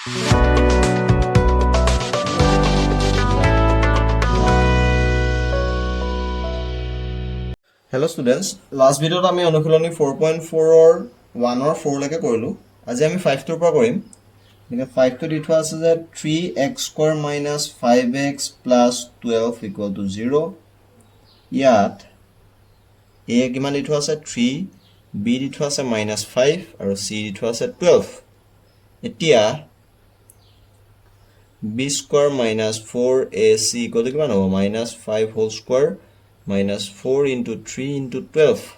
Hello students, last video আমি অনুশীলনী 4.4 or 1 or 4 লৈকে কৰিলো আজি আমি 5 টোৰ পৰা কৰিম মানে 5 টো দি থোৱা আছে যে 3x square minus 5x plus 12 equal to 0 ইয়াত a কিমান দি থোৱা আছে 3 b দি থোৱা আছে -5 আৰু c দি থোৱা আছে 12 এতিয়া b square minus 4ac equal to কিমান হ'ব -5 whole square minus 4 into 3 into 12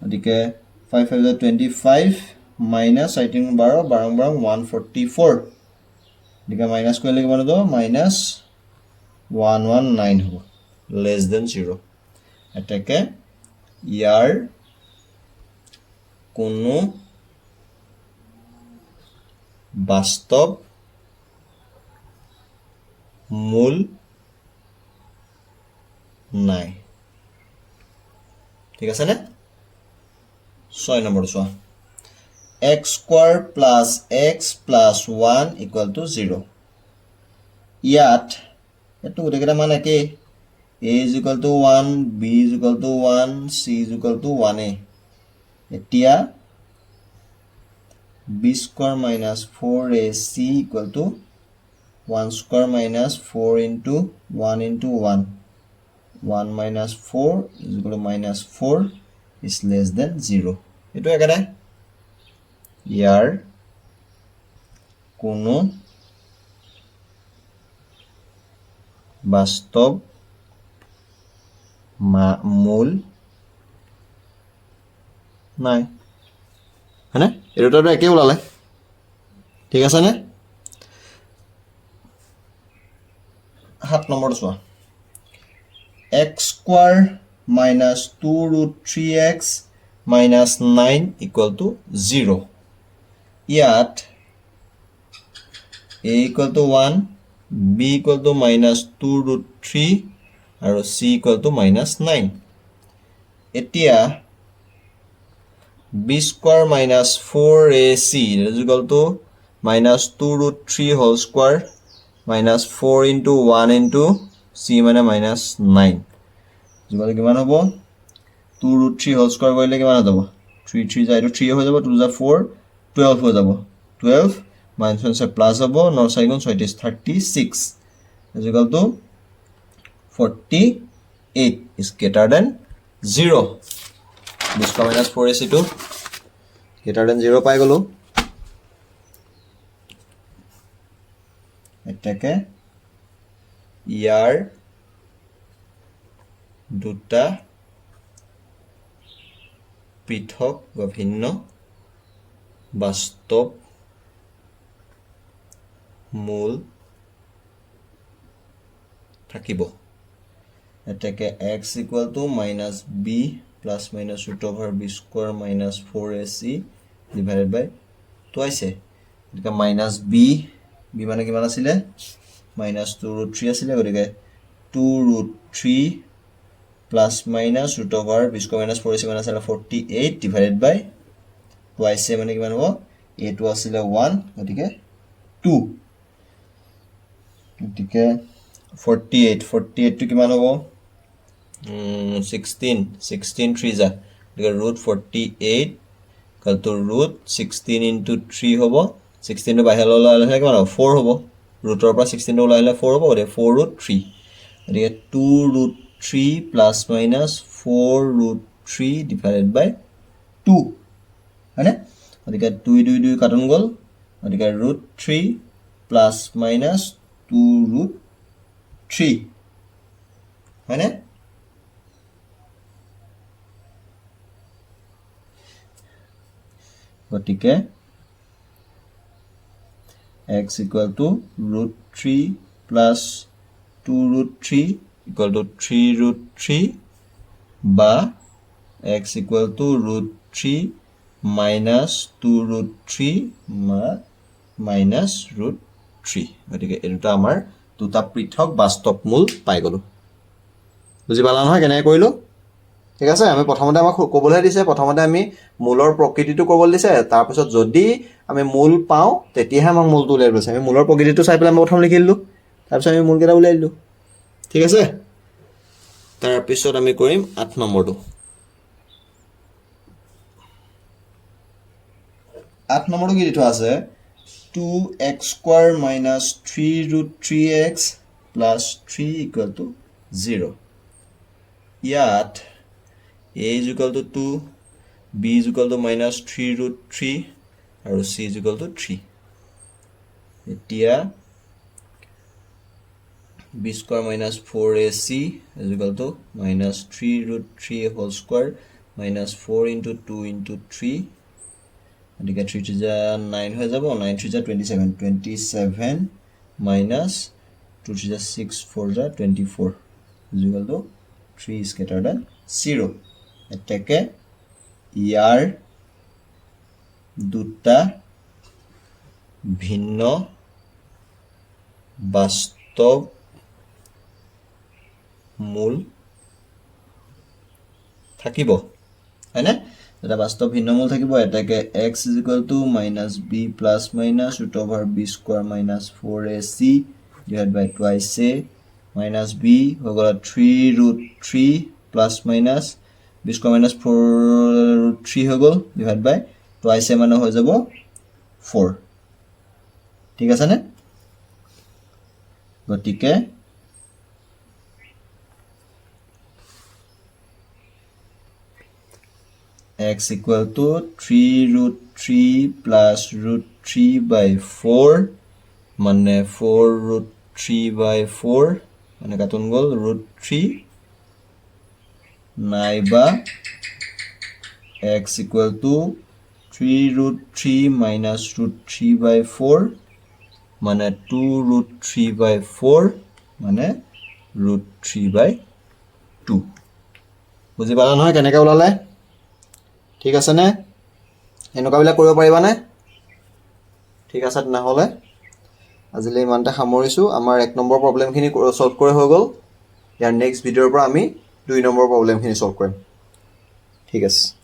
adike 5 5 is 25 minus I think 12 144 adike minus ko le kiman do minus 119 hobo less than 0 atake yar kono bastob mul নাই ঠিক আছে না 6 number চোৱা x square plus x plus 1 equal to 0 ইয়াত এটো গোটেইটা মান একে a is equal to 1 b is equal to 1 c is equal to 1a এতিয়া b square minus 4ac equal to 1 square minus 4 into 1 into 1 1 minus 4 is equal to minus 4 is less than 0 eto ekada yar kono bastob mul নাই হনে এটো তো একে ওলালে ঠিক আছে না 7 নম্বৰ চোৱা x square minus 2 root 3x minus 9 equal to 0 yet a equal to 1 b equal to minus 2 root 3 and c equal to minus 9 etia b square minus 4ac is equal to minus 2 root 3 whole square minus 4 into 1 into c minus 9 জুগলে কিমান হ'ব 2 root 3 whole square কৰিলে কিমান হ'ব 3 3 যায় 3 হৈ যাব 2 যা 4 12 হৈ যাব 12 minus 1 সে প্লাস হ'ব 9 4 গুণ 6 36 is equal to 48 is greater than 0 this minus 4ac2 greater than 0 পাই গলো এটাকে ইয়ার দুটা পৃথক বা ভিন্ন বাস্তব মূল থাকিব এটাকে x equal to minus b plus minus root over b square minus 4ac divided by twice এটা minus b b মানে কিমান আছিল minus 2 root 3 আছিল গতিকে 2 root 3 plus minus root over b square minus 4ac minus 48 divided by twice মানে কিমান হ'ব a2 আছিল 1 গতিকে 2 গতিকে 48 to কিমান হ'ব 16 3 যা গতিকে root 48 equal to root 16 into 3 হ'ব 16 to বাহিৰ ওলালে কিমান হ'ব 4 হ'ব root ৰ পৰা 16 to ওলালে 4 হ'ব গতিকে 4 root 3 গতিকে 2 root 3 plus minus 4 root 3 divided by 2 হয়নে গতিকে 2 2 2 কাটন গল গতিকে root 3 plus minus 2 root 3 হয়নে গতিকে x equal to root 3 plus 2 root 3 equal to 3 root 3 বা x equal to root 3 minus 2 root 3 minus root 3 গতিকে এটা আমাৰ দুটা পৃথক বাস্তব মূল পাই গলো বুজি পালা নহয় কেনে কৰিলো ঠিক আছে আমি প্ৰথমতে আমাক ক'বলৈ দিছে প্ৰথমতে আমি মূলৰ প্ৰকৃতিটো ক'বলৈ দিছে তাৰপিছত যদি আমি মূল পাওঁ তেতিয়াহে আমাক মূলটো উলিয়াই দিছে আমি মূলৰ প্ৰকৃতিটো চাই পেলাই আমি প্ৰথম লিখি দিলোঁ তাৰপিছত আমি মূলকেইটা উলিয়াই দিলোঁ ঠিক আছে তাৰপিছত আমি কৰিম 8 নম্বৰটো 8 নম্বৰটো কি দি থোৱা আছে 2x square minus 3 root 3x plus 3 equal to 0 ইয়াত a is equal to 2 b is equal to minus 3 root 3 আৰু c is equal to 3 এতিয়া b square minus 4ac is equal to minus 3 root 3 whole square minus 4 into 2 into 3 গতিকে 3 to 9 হৈ যাব 9 to 27 minus 2 to 6 4 24 is equal to 3 is greater than 0 এতেকে ইয়াৰ দুটা ভিন্ন বাস্তৱ মূল থাকিব হয়নে এটা বাস্তৱ ভিন্ন মূল থাকিব এটাকে x is equal to minus b plus minus root over b square minus 4ac divided by twice a minus b হৈ গ'ল 3 root 3 plus minus b square minus 4 root 3 হৈ গ'ল divided by twice a মানে হৈ যাব 4 ঠিক আছে নে গতিকে x equal to 3 root 3 plus root 3 by 4 মানে 4 root 3 by 4 মানে কাটন গল root 3 নাইবা x equal to 3 root 3 minus root 3 by 4 মানে 2 root 3 by 4 মানে root 3 by 2 বুজি পালা নহয় কেনেকৈ ওলালে ঠিক আছে নে এনেকুৱাবিলাক কৰিব পাৰিবানে ঠিক আছে নহলে আজিলৈ ইমানতে সামৰিছো আমাৰ 1 নম্বৰ প্ৰবলেমখিনি সলভ কৰি হৈ গ'ল ইয়াৰ নেক্সট ভিডিঅ'ৰ পৰা আমি 2 নম্বৰ প্ৰবলেমখিনি সলভ কৰিম ঠিক আছে